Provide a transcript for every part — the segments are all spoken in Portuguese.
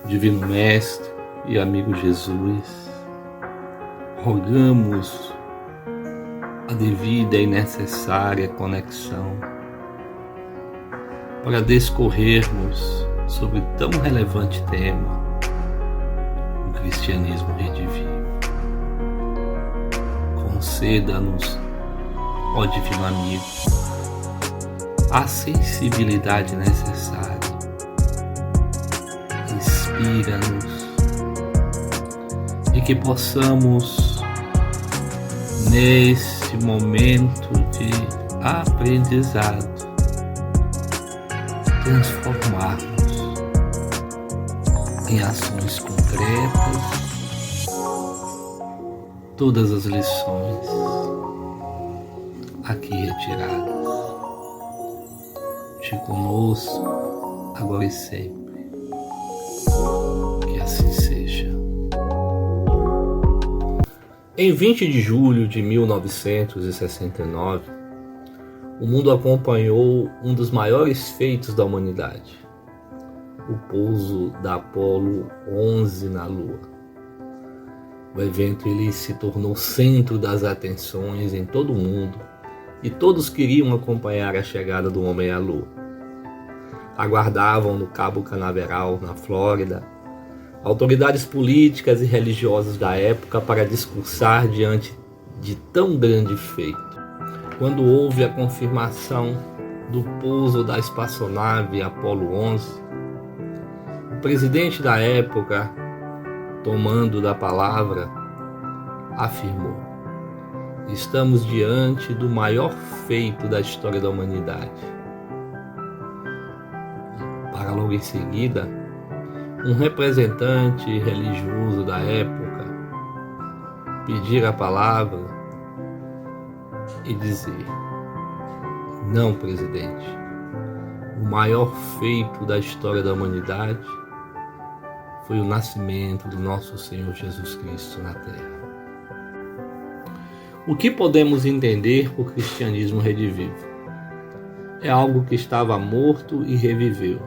Divino Mestre e amigo Jesus, rogamos a devida e necessária conexão para discorrermos sobre tão relevante tema, o cristianismo redivivo. Conceda-nos, ó Divino Amigo, a sensibilidade necessária. Inspira-nos e que possamos, nesse momento de aprendizado, transformar-nos em ações concretas todas as lições aqui retiradas. De conosco, agora e sempre. Que assim seja. Em 20 de julho de 1969, o mundo acompanhou um dos maiores feitos da humanidade, o pouso da Apolo 11 na Lua. O evento ele se tornou centro das atenções em todo o mundo e todos queriam acompanhar a chegada do homem à Lua. Aguardavam no Cabo Canaveral, na Flórida, autoridades políticas e religiosas da época para discursar diante de tão grande feito. Quando houve a confirmação do pouso da espaçonave Apolo 11, o presidente da época, tomando da palavra, afirmou: estamos diante do maior feito da história da humanidade. Para logo em seguida, um representante religioso da época pedir a palavra e dizer: não, presidente, o maior feito da história da humanidade foi o nascimento do nosso Senhor Jesus Cristo na Terra. O que podemos entender por cristianismo redivivo? É algo que estava morto e reviveu.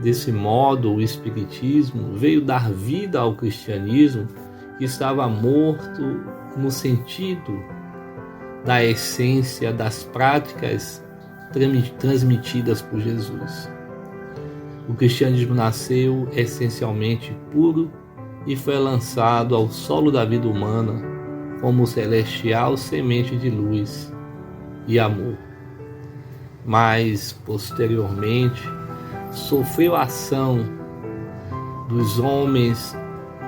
Desse modo, o Espiritismo veio dar vida ao cristianismo que estava morto no sentido da essência das práticas transmitidas por Jesus. O cristianismo nasceu essencialmente puro e foi lançado ao solo da vida humana como celestial semente de luz e amor. Mas, posteriormente, sofreu a ação dos homens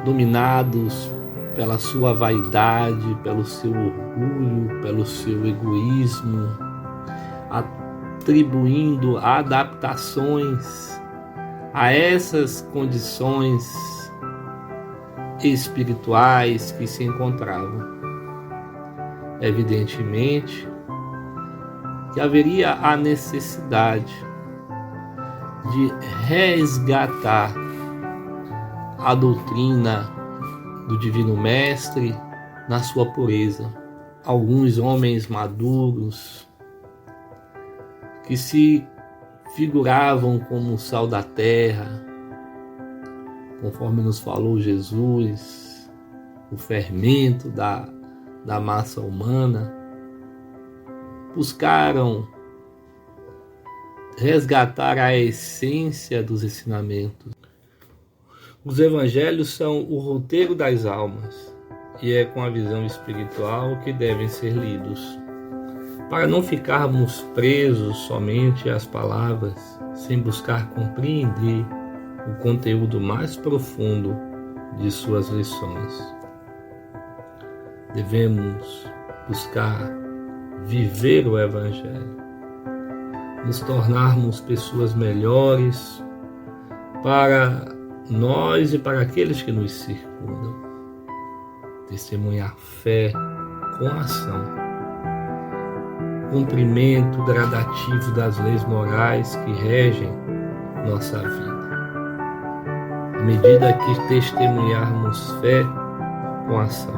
dominados pela sua vaidade, pelo seu orgulho, pelo seu egoísmo, atribuindo adaptações a essas condições espirituais que se encontravam. Evidentemente que haveria a necessidade de resgatar a doutrina do Divino Mestre na sua pureza. Alguns homens maduros que se figuravam como o sal da terra, conforme nos falou Jesus, o fermento da massa humana, buscaram resgatar a essência dos ensinamentos. Os evangelhos são o roteiro das almas e é com a visão espiritual que devem ser lidos, para não ficarmos presos somente às palavras, sem buscar compreender o conteúdo mais profundo de suas lições. Devemos buscar viver o Evangelho, nos tornarmos pessoas melhores para nós e para aqueles que nos circundam. Testemunhar fé com ação. Cumprimento gradativo das leis morais que regem nossa vida. À medida que testemunharmos fé com ação,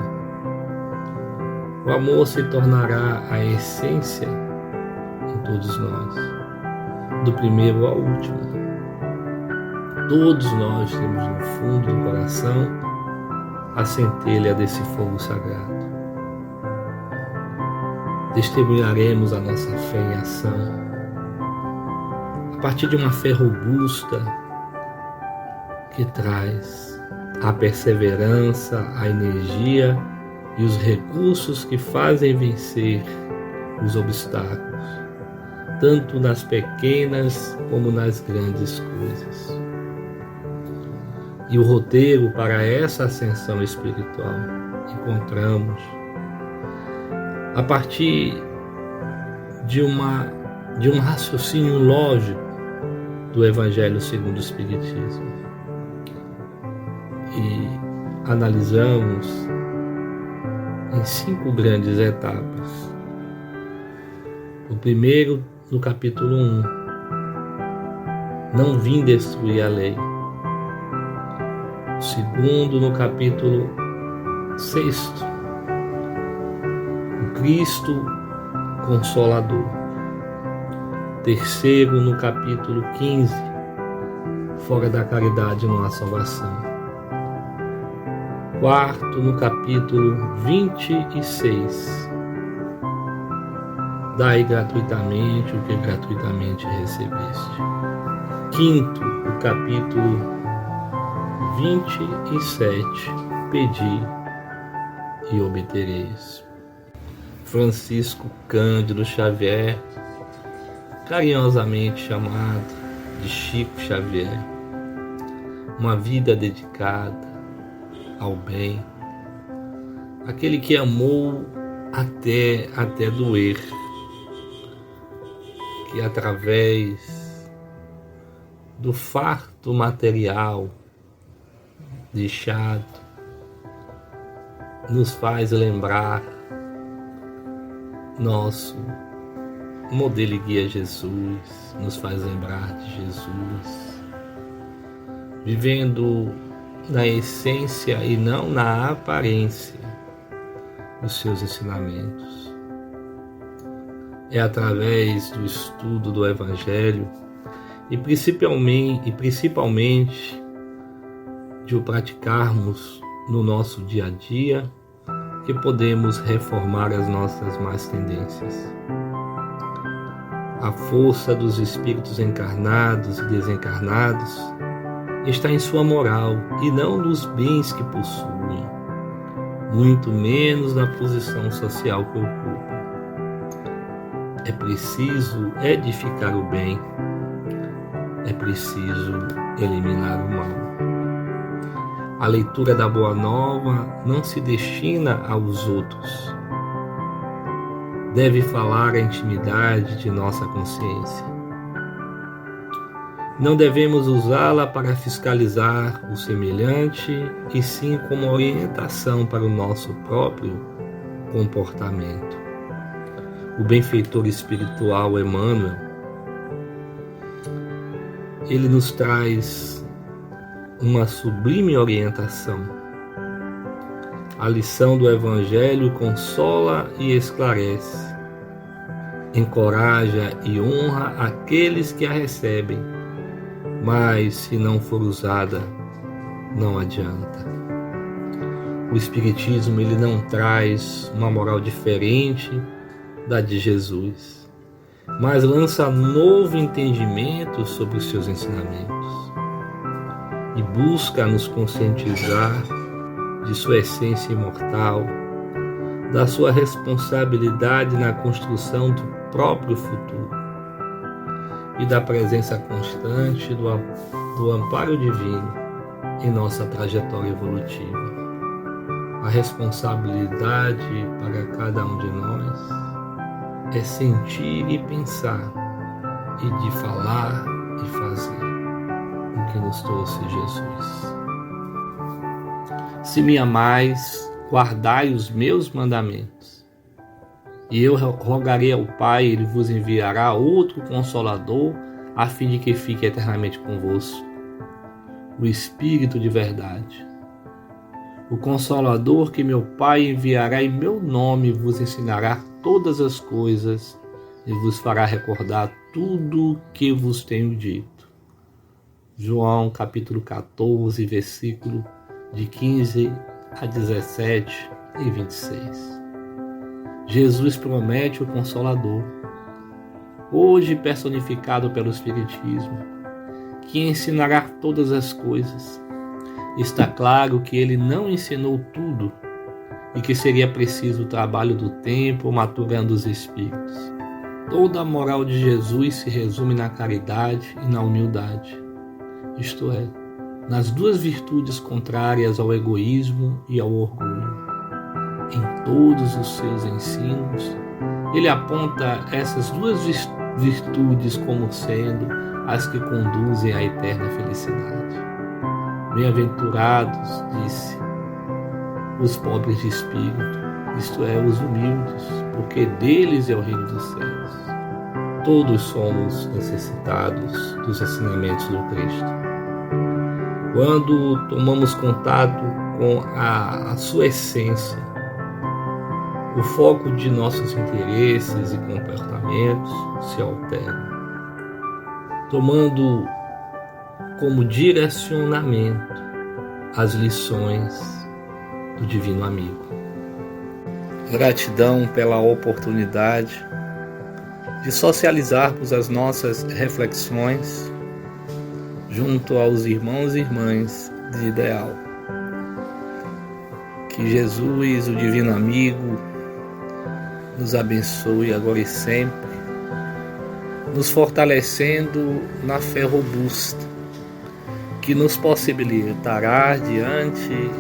o amor se tornará a essência em todos nós, do primeiro ao último. Todos nós temos no fundo do coração a centelha desse fogo sagrado. Testemunharemos a nossa fé em ação a partir de uma fé robusta que traz a perseverança, a energia e os recursos que fazem vencer os obstáculos, tanto nas pequenas como nas grandes coisas. E o roteiro para essa ascensão espiritual encontramos a partir de um raciocínio lógico do Evangelho segundo o Espiritismo. E analisamos em 5 grandes etapas. O primeiro, no capítulo 1, não vim destruir a lei. O segundo, no capítulo 6, o Cristo Consolador. Terceiro, no capítulo 15, fora da caridade não há salvação. Quarto, no capítulo 26, dai gratuitamente o que gratuitamente recebeste. Quinto, o capítulo 27, pedi e obtereis. Francisco Cândido Xavier, carinhosamente chamado de Chico Xavier, uma vida dedicada ao bem, aquele que amou até doer, que através do farto material deixado nos faz lembrar nosso modelo e guia Jesus, nos faz lembrar de Jesus, vivendo na essência e não na aparência dos seus ensinamentos. É através do estudo do Evangelho e principalmente de o praticarmos no nosso dia a dia que podemos reformar as nossas más tendências. A força dos espíritos encarnados e desencarnados está em sua moral e não nos bens que possuem, muito menos na posição social que ocupam. É preciso edificar o bem, é preciso eliminar o mal. A leitura da Boa Nova não se destina aos outros. Deve falar a intimidade de nossa consciência. Não devemos usá-la para fiscalizar o semelhante, e sim como orientação para o nosso próprio comportamento. O benfeitor espiritual Emmanuel, ele nos traz uma sublime orientação. A lição do Evangelho consola e esclarece, encoraja e honra aqueles que a recebem, mas se não for usada, não adianta. O Espiritismo ele não traz uma moral diferente da de Jesus, mas lança novo entendimento sobre os seus ensinamentos e busca nos conscientizar de sua essência imortal, da sua responsabilidade na construção do próprio futuro e da presença constante do amparo divino em nossa trajetória evolutiva. A responsabilidade para cada um de nós é sentir e pensar, e de falar e fazer o que nos trouxe Jesus. Se me amais, guardai os meus mandamentos. E eu rogarei ao Pai, Ele vos enviará outro Consolador, a fim de que fique eternamente convosco, o Espírito de verdade. O Consolador que meu Pai enviará em meu nome vos ensinará todas as coisas e vos fará recordar tudo o que vos tenho dito. João capítulo 14, versículo de 15 a 17 e 26. Jesus promete o Consolador, hoje personificado pelo Espiritismo, que ensinará todas as coisas. Está claro que ele não ensinou tudo e que seria preciso o trabalho do tempo maturando os espíritos. Toda a moral de Jesus se resume na caridade e na humildade, isto é, nas duas virtudes contrárias ao egoísmo e ao orgulho. Em todos os seus ensinos, ele aponta essas duas virtudes como sendo as que conduzem à eterna felicidade. Bem-aventurados, disse, os pobres de espírito, isto é, os humildes, porque deles é o reino dos céus. Todos somos necessitados dos ensinamentos do Cristo. Quando tomamos contato com a sua essência, o foco de nossos interesses e comportamentos se altera, tomando como direcionamento as lições do Divino Amigo. Gratidão pela oportunidade de socializarmos as nossas reflexões junto aos irmãos e irmãs de ideal. Que Jesus, o Divino Amigo, nos abençoe agora e sempre, nos fortalecendo na fé robusta, que nos possibilitará, diante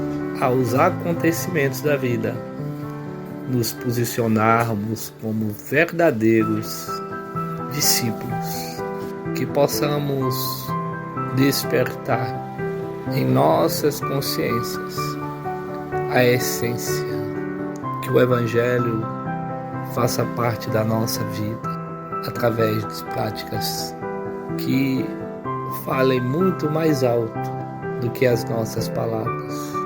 aos acontecimentos da vida, nos posicionarmos como verdadeiros discípulos, que possamos despertar em nossas consciências a essência, que o Evangelho faça parte da nossa vida, através de práticas que falem muito mais alto do que as nossas palavras.